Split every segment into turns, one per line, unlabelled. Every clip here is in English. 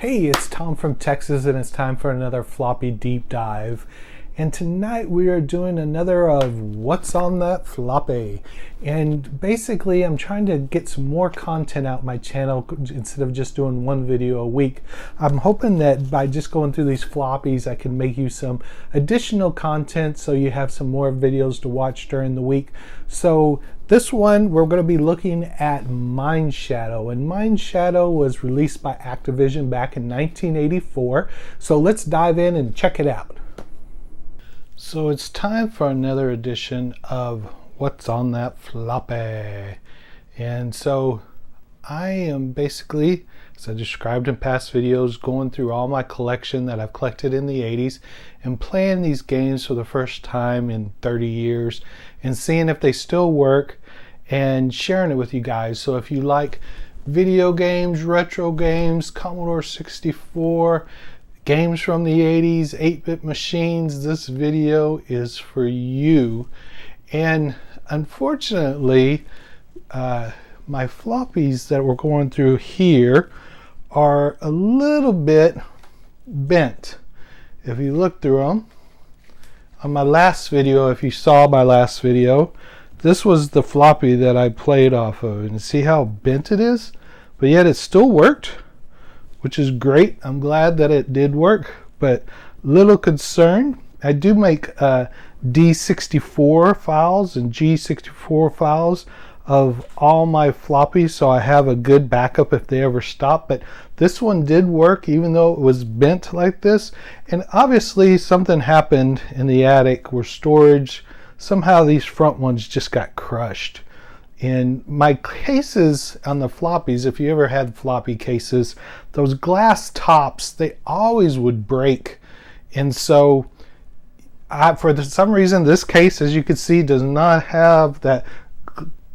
Hey, it's Tom from Texas, and it's time for another floppy deep dive. And tonight we are doing another of What's on That Floppy. And basically I'm trying to get some more content out my channel instead of just doing one video a week. I'm hoping that by just going through these floppies I can make you some additional content so you have some more videos to watch during the week. So this one we're going to be looking at Mindshadow, and Mindshadow was released by Activision back in 1984. So let's dive in and check it out. So it's time for another edition of What's on That Floppy. And so I am basically, as I described in past videos, going through all my collection that I've collected in the 80s and playing these games for the first time in 30 years and seeing if they still work and sharing it with you guys. So if you like video games, retro games, Commodore 64, games from the 80s, 8-bit machines, this video is for you. And unfortunately, my floppies that we're going through here are a little bit bent. If you look through them, on my last video, if you saw my last video, this was the floppy that I played off of. And see how bent it is? But yet it still worked, which is great. I'm glad that it did work, but little concern. I do make D64 files and G64 files of all my floppies, so I have a good backup if they ever stop. But this one did work even though it was bent like this. And obviously something happened in the attic where storage, somehow these front ones just got crushed. In my cases on the floppies, if you ever had floppy cases, those glass tops, they always would break. And so for some reason, this case, as you can see, does not have that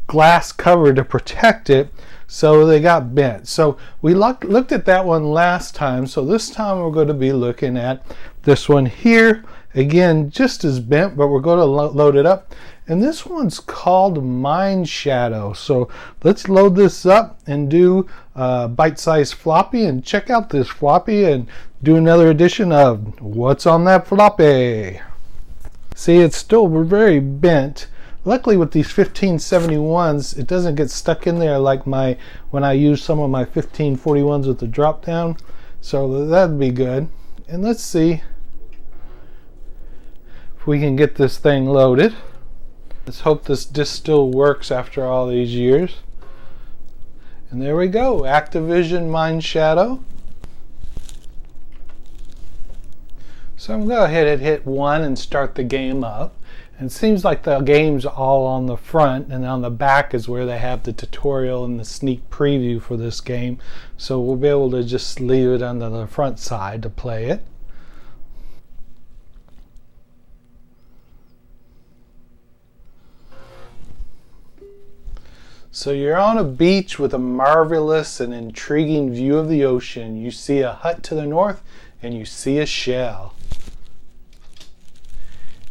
glass cover to protect it, so they got bent. So we looked at that one last time, so this time we're going to be looking at this one here. Again, just as bent, but we're going to load it up. And this one's called Mindshadow. So let's load this up and do a bite-sized floppy and check out this floppy and do another edition of What's on That Floppy. See, it's still very bent. Luckily with these 1571s, it doesn't get stuck in there like when I use some of my 1541s with the drop down. So that'd be good. And let's see if we can get this thing loaded. Let's hope this disc still works after all these years. And there we go, Activision Mindshadow. So I'm going to go ahead and hit 1 and start the game up. And it seems like the game's all on the front, and on the back is where they have the tutorial and the sneak preview for this game. So we'll be able to just leave it on the front side to play it. So you're on a beach with a marvelous and intriguing view of the ocean. You see a hut to the north and you see a shell.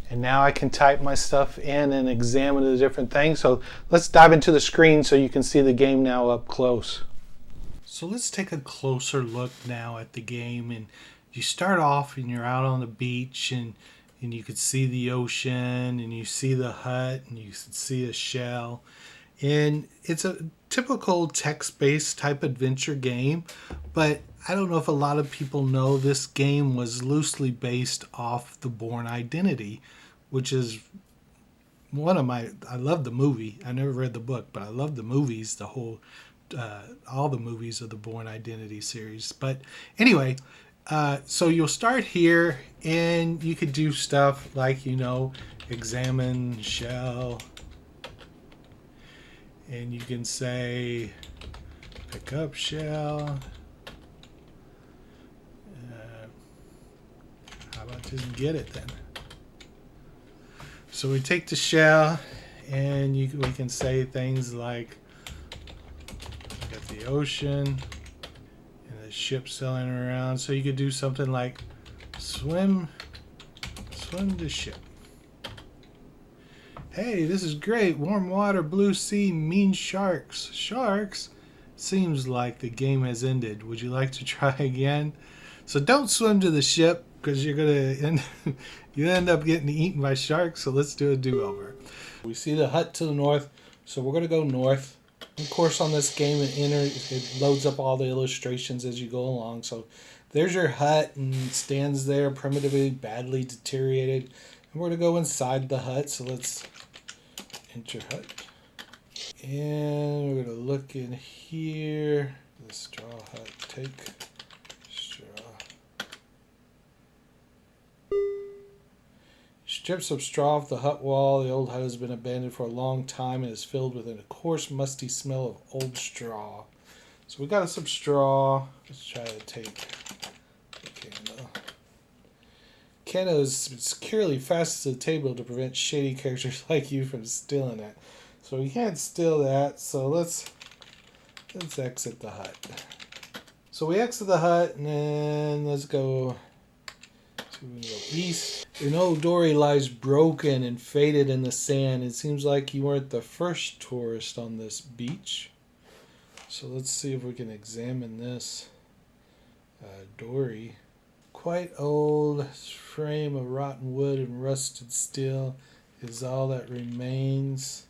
And now I can type my stuff in and examine the different things. So let's dive into the screen so you can see the game now up close. So let's take a closer look now at the game. And you start off and you're out on the beach and you can see the ocean and you see the hut and you can see a shell. And it's a typical text-based type adventure game, but I don't know if a lot of people know this game was loosely based off the Bourne identity, which is one of my, I love the movie. I never read the book, but I love the movies, the whole, all the movies of the Bourne Identity series. But anyway, so you'll start here and you could do stuff like, examine shell. And you can say, pick up shell. How about just get it then? So we take the shell, and we can say things like, got the ocean, and the ship sailing around. So you could do something like, swim the ship. Hey, this is great. Warm water, blue sea, mean sharks. Sharks? Seems like the game has ended. Would you like to try again? So don't swim to the ship because you're gonna end up getting eaten by sharks. So let's do a do-over. We see the hut to the north, so we're gonna go north. Of course, on this game, it loads up all the illustrations as you go along. So there's your hut, and it stands there, primitively, badly deteriorated. And we're gonna go inside the hut. So let's enter hut. And we're going to look in here. The straw hut. Take straw. Strip some straw off the hut wall. The old hut has been abandoned for a long time and is filled with a coarse, musty smell of old straw. So we got some straw. Let's try to take the candle. Candle is securely fastened to the table to prevent shady characters like you from stealing it. So we can't steal that, so let's exit the hut. So we exit the hut, and then let's go east. An old dory lies broken and faded in the sand. It seems like you weren't the first tourist on this beach. So let's see if we can examine this dory. Quite old, frame of rotten wood and rusted steel is all that remains.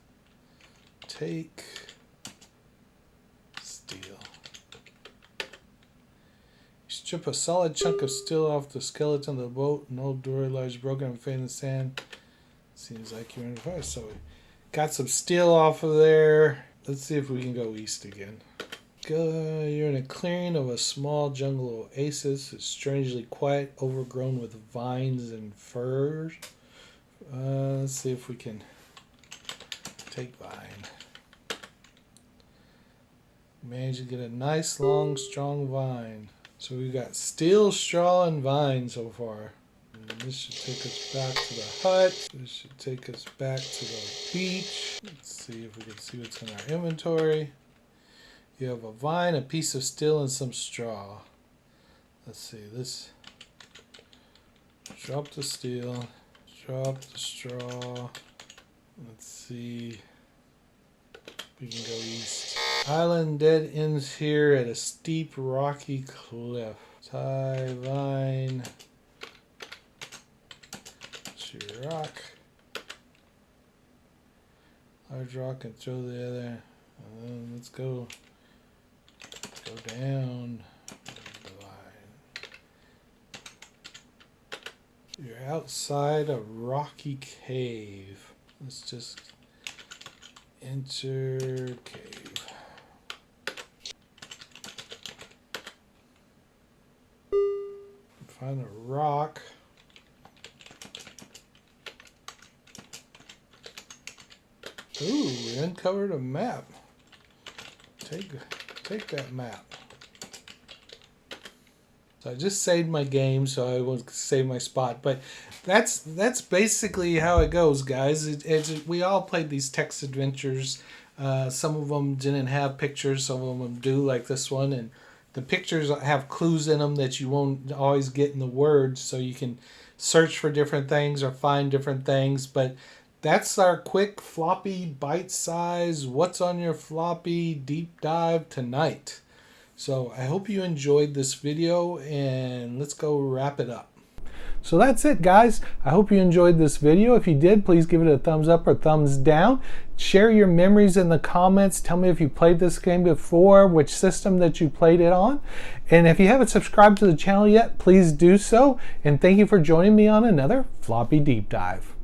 Take steel. You strip a solid chunk of steel off the skeleton of the boat. An old dory lies broken and fading in the sand. Seems like you're in the fire. So we got some steel off of there. Let's see if we can go east again. You're in a clearing of a small jungle oasis. It's strangely quiet, overgrown with vines and firs. Let's see if we can take vine. Managed to get a nice, long, strong vine. So we've got steel, straw, and vine so far. And this should take us back to the hut. This should take us back to the beach. Let's see if we can see what's in our inventory. You have a vine, a piece of steel, and some straw. Let's see, this. Drop the steel. Drop the straw. Let's see. We can go east. Island dead ends here at a steep rocky cliff. Tie vine. Rock. Large rock and throw the other. And then let's go down the line. You're outside a rocky cave. Let's just enter cave. Find a rock. Ooh, we uncovered a map. Take that map. So I just saved my game, so I won't save my spot. But that's basically how it goes, guys. We all played these text adventures. Some of them didn't have pictures. Some of them do, like this one. And the pictures have clues in them that you won't always get in the words. So you can search for different things or find different things. But that's our quick, floppy, bite-size, what's on your floppy deep dive tonight. So I hope you enjoyed this video, and let's go wrap it up. So that's it, guys. I hope you enjoyed this video. If you did, please give it a thumbs up or thumbs down. Share your memories in the comments. Tell me if you played this game before, which system that you played it on. And if you haven't subscribed to the channel yet, please do so. And thank you for joining me on another Floppy Deep Dive.